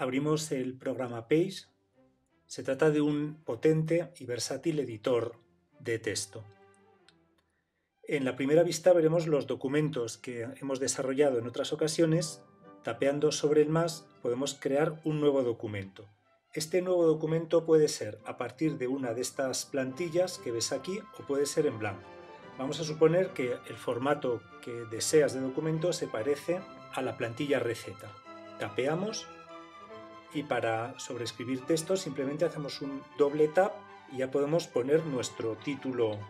Abrimos el programa Page. Se trata de un potente y versátil editor de texto. En la primera vista veremos los documentos que hemos desarrollado en otras ocasiones. Tapeando sobre el más podemos crear un nuevo documento. Este nuevo documento puede ser a partir de una de estas plantillas que ves aquí o puede ser en blanco. Vamos a suponer que el formato que deseas de documento se parece a la plantilla receta. Tapeamos y para sobreescribir texto simplemente hacemos un doble tap y ya podemos poner nuestro título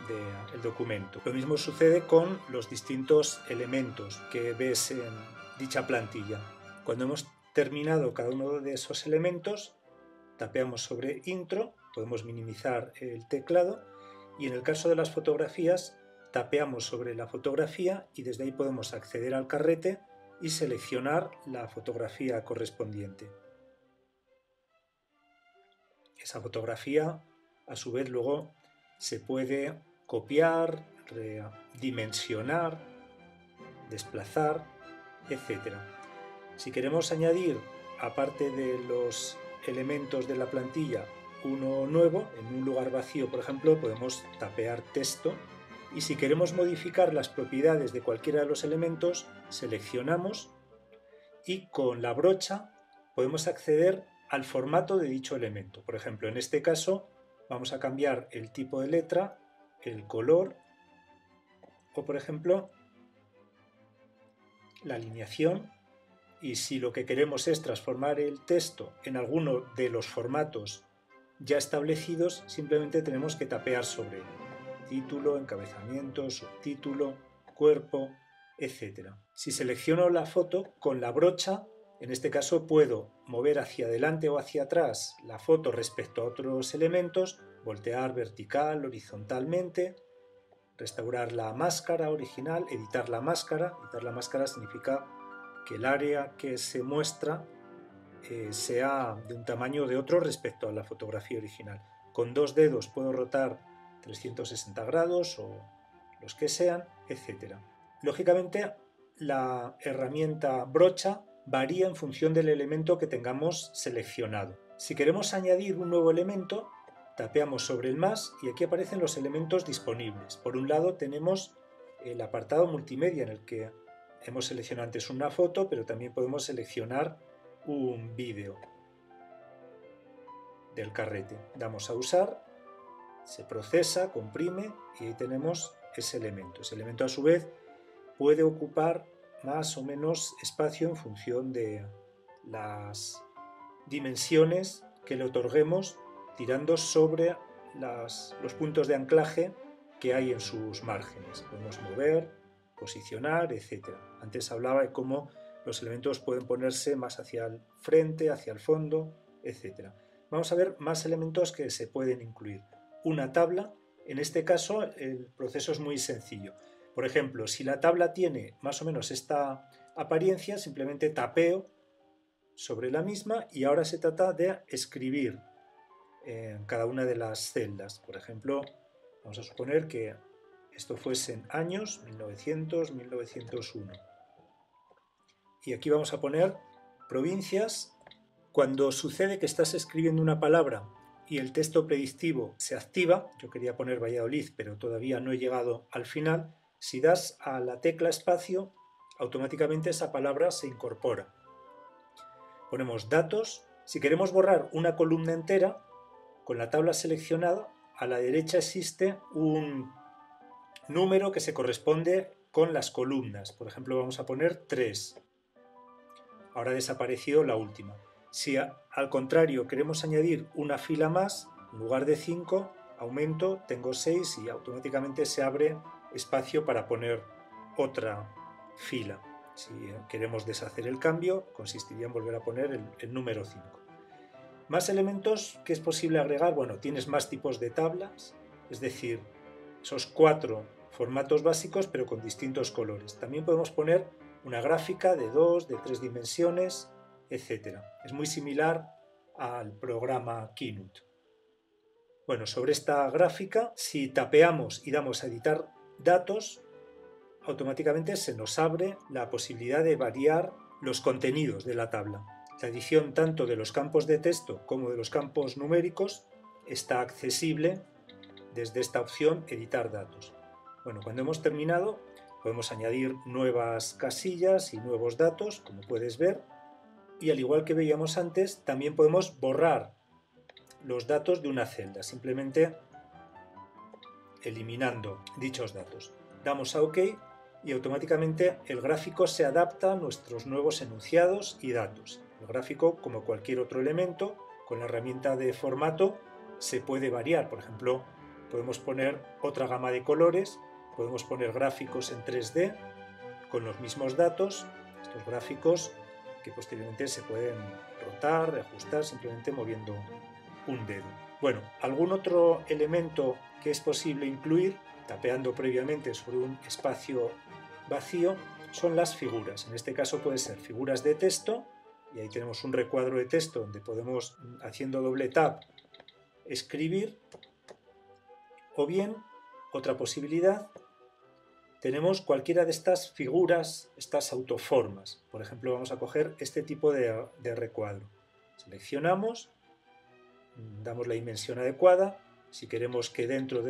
del documento. Lo mismo sucede con los distintos elementos que ves en dicha plantilla. Cuando hemos terminado cada uno de esos elementos, tapeamos sobre intro, podemos minimizar el teclado y en el caso de las fotografías, tapeamos sobre la fotografía y desde ahí podemos acceder al carrete y seleccionar la fotografía correspondiente. Esa fotografía, a su vez, luego se puede copiar, redimensionar, desplazar, etc. Si queremos añadir, aparte de los elementos de la plantilla, uno nuevo, en un lugar vacío, por ejemplo, podemos tapear texto. Y si queremos modificar las propiedades de cualquiera de los elementos, seleccionamos y con la brocha podemos acceder al formato de dicho elemento. Por ejemplo, en este caso vamos a cambiar el tipo de letra, el color o, por ejemplo, la alineación. Y si lo que queremos es transformar el texto en alguno de los formatos ya establecidos, simplemente tenemos que tapear sobre él. Título, encabezamiento, subtítulo, cuerpo, etc. Si selecciono la foto, con la brocha, en este caso puedo mover hacia adelante o hacia atrás la foto respecto a otros elementos, voltear vertical, horizontalmente, restaurar la máscara original, editar la máscara. Editar la máscara significa que el área que se muestra sea de un tamaño o de otro respecto a la fotografía original. Con dos dedos puedo rotar 360 grados o los que sean, etc. Lógicamente, la herramienta brocha varía en función del elemento que tengamos seleccionado. Si queremos añadir un nuevo elemento, tapeamos sobre el más y aquí aparecen los elementos disponibles. Por un lado tenemos el apartado multimedia en el que hemos seleccionado antes una foto, pero también podemos seleccionar un vídeo del carrete. Damos a usar, se procesa, comprime y ahí tenemos ese elemento. Ese elemento a su vez puede ocupar más o menos espacio en función de las dimensiones que le otorguemos tirando sobre los puntos de anclaje que hay en sus márgenes. Podemos mover, posicionar, etc. Antes hablaba de cómo los elementos pueden ponerse más hacia el frente, hacia el fondo, etc. Vamos a ver más elementos que se pueden incluir. Una tabla, en este caso el proceso es muy sencillo. Por ejemplo, si la tabla tiene más o menos esta apariencia, simplemente tapeo sobre la misma y ahora se trata de escribir en cada una de las celdas. Por ejemplo, vamos a suponer que esto fuesen años 1900, 1901. Y aquí vamos a poner provincias. Cuando sucede que estás escribiendo una palabra y el texto predictivo se activa, yo quería poner Valladolid, pero todavía no he llegado al final, si das a la tecla espacio, automáticamente esa palabra se incorpora. Ponemos datos. Si queremos borrar una columna entera, con la tabla seleccionada, a la derecha existe un número que se corresponde con las columnas. Por ejemplo, vamos a poner 3. Ahora ha desaparecido la última. Si al contrario queremos añadir una fila más, en lugar de 5, aumento, tengo 6 y automáticamente se abre espacio para poner otra fila. Si queremos deshacer el cambio, consistiría en volver a poner el número 5. Más elementos que es posible agregar, bueno, tienes más tipos de tablas, es decir, esos 4 formatos básicos pero con distintos colores. También podemos poner una gráfica de 2, de 3 dimensiones, etc. Es muy similar al programa Keynote. Bueno, sobre esta gráfica, si tapeamos y damos a editar datos, automáticamente se nos abre la posibilidad de variar los contenidos de la tabla. La edición tanto de los campos de texto como de los campos numéricos está accesible desde esta opción editar datos. Bueno, cuando hemos terminado podemos añadir nuevas casillas y nuevos datos, como puedes ver, y al igual que veíamos antes, también podemos borrar los datos de una celda, simplemente eliminando dichos datos. Damos a OK y automáticamente el gráfico se adapta a nuestros nuevos enunciados y datos. El gráfico, como cualquier otro elemento, con la herramienta de formato se puede variar. Por ejemplo, podemos poner otra gama de colores, podemos poner gráficos en 3D con los mismos datos, estos gráficos que posteriormente se pueden rotar, ajustar simplemente moviendo un dedo. Bueno, algún otro elemento que es posible incluir, tapeando previamente sobre un espacio vacío, son las figuras. En este caso pueden ser figuras de texto, y ahí tenemos un recuadro de texto donde podemos, haciendo doble tap, escribir, o bien, otra posibilidad, tenemos cualquiera de estas figuras, estas autoformas. Por ejemplo, vamos a coger este tipo de recuadro. Seleccionamos, damos la dimensión adecuada. Si queremos que dentro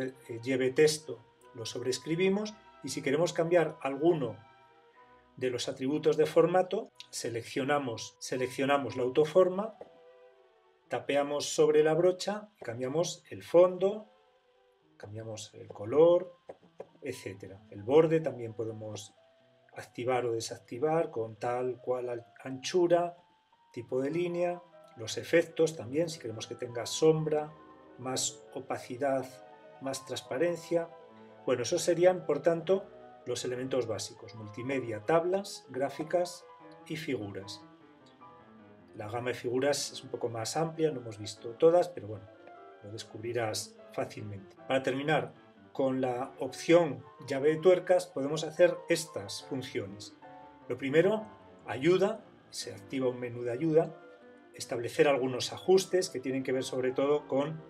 lleve texto, lo sobreescribimos, y si queremos cambiar alguno de los atributos de formato, seleccionamos la autoforma, tapeamos sobre la brocha y cambiamos el fondo, cambiamos el color, etc. El borde también podemos activar o desactivar con tal cual anchura, tipo de línea, los efectos también, si queremos que tenga sombra, más opacidad, más transparencia. Bueno, esos serían, por tanto, los elementos básicos: multimedia, tablas, gráficas y figuras. La gama de figuras es un poco más amplia, no hemos visto todas, pero bueno, lo descubrirás fácilmente. Para terminar, con la opción llave de tuercas podemos hacer estas funciones. Lo primero, ayuda, se activa un menú de ayuda, establecer algunos ajustes que tienen que ver sobre todo con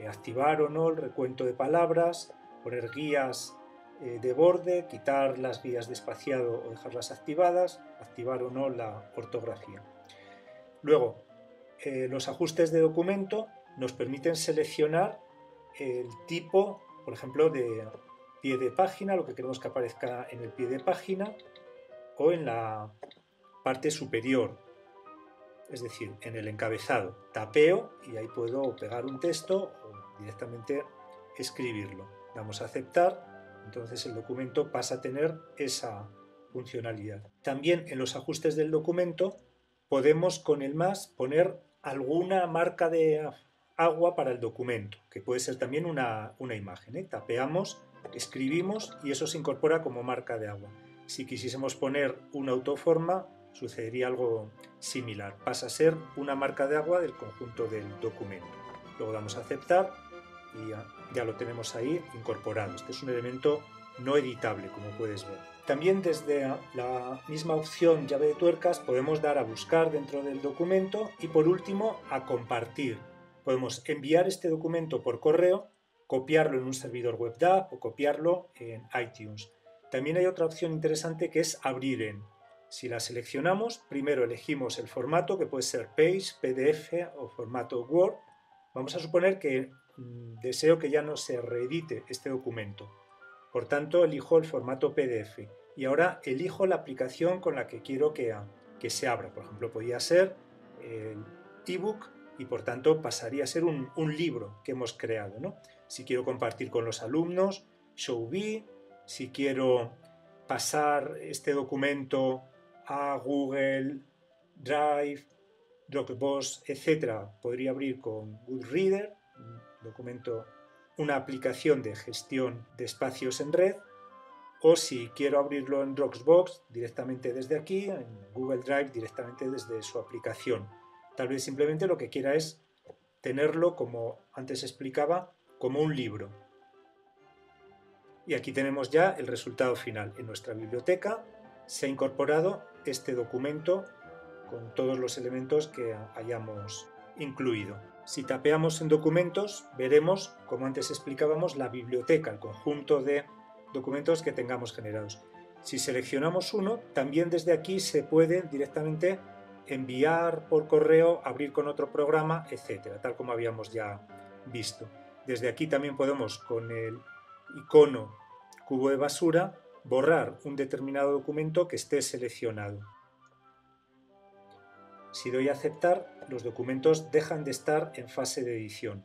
activar o no el recuento de palabras, poner guías de borde, quitar las guías de espaciado o dejarlas activadas, activar o no la ortografía. Luego, los ajustes de documento nos permiten seleccionar el tipo, por ejemplo, de pie de página, lo que queremos que aparezca en el pie de página o en la parte superior, es decir, en el encabezado. Tapeo y ahí puedo pegar un texto o directamente escribirlo. Damos a aceptar, entonces el documento pasa a tener esa funcionalidad. También en los ajustes del documento podemos con el más poner alguna marca de agua para el documento, que puede ser también una imagen. Tapeamos, escribimos y eso se incorpora como marca de agua. Si quisiésemos poner una autoforma, sucedería algo similar. Pasa a ser una marca de agua del conjunto del documento. Luego damos a aceptar y ya lo tenemos ahí incorporado. Este es un elemento no editable, como puedes ver. También desde la misma opción llave de tuercas podemos dar a buscar dentro del documento y por último a compartir. Podemos enviar este documento por correo, copiarlo en un servidor web DAP o copiarlo en iTunes. También hay otra opción interesante que es abrir en. Si la seleccionamos, primero elegimos el formato, que puede ser Page, PDF o formato Word. Vamos a suponer que deseo que ya no se reedite este documento. Por tanto, elijo el formato PDF y ahora elijo la aplicación con la que quiero que se abra. Por ejemplo, podría ser el ebook y por tanto pasaría a ser un libro que hemos creado, ¿no? Si quiero compartir con los alumnos, Showbie. Si quiero pasar este documento a Google Drive, Dropbox, etc., podría abrir con Goodreader, un documento, una aplicación de gestión de espacios en red, o si quiero abrirlo en Dropbox directamente desde aquí, en Google Drive directamente desde su aplicación. Tal vez simplemente lo que quiera es tenerlo, como antes explicaba, como un libro. Y aquí tenemos ya el resultado final. En nuestra biblioteca se ha incorporado este documento con todos los elementos que hayamos incluido. Si tapeamos en documentos, veremos, como antes explicábamos, la biblioteca, el conjunto de documentos que tengamos generados. Si seleccionamos uno, también desde aquí se puede directamente enviar por correo, abrir con otro programa, etcétera, tal como habíamos ya visto. Desde aquí también podemos, con el icono cubo de basura, borrar un determinado documento que esté seleccionado. Si doy a aceptar, los documentos dejan de estar en fase de edición.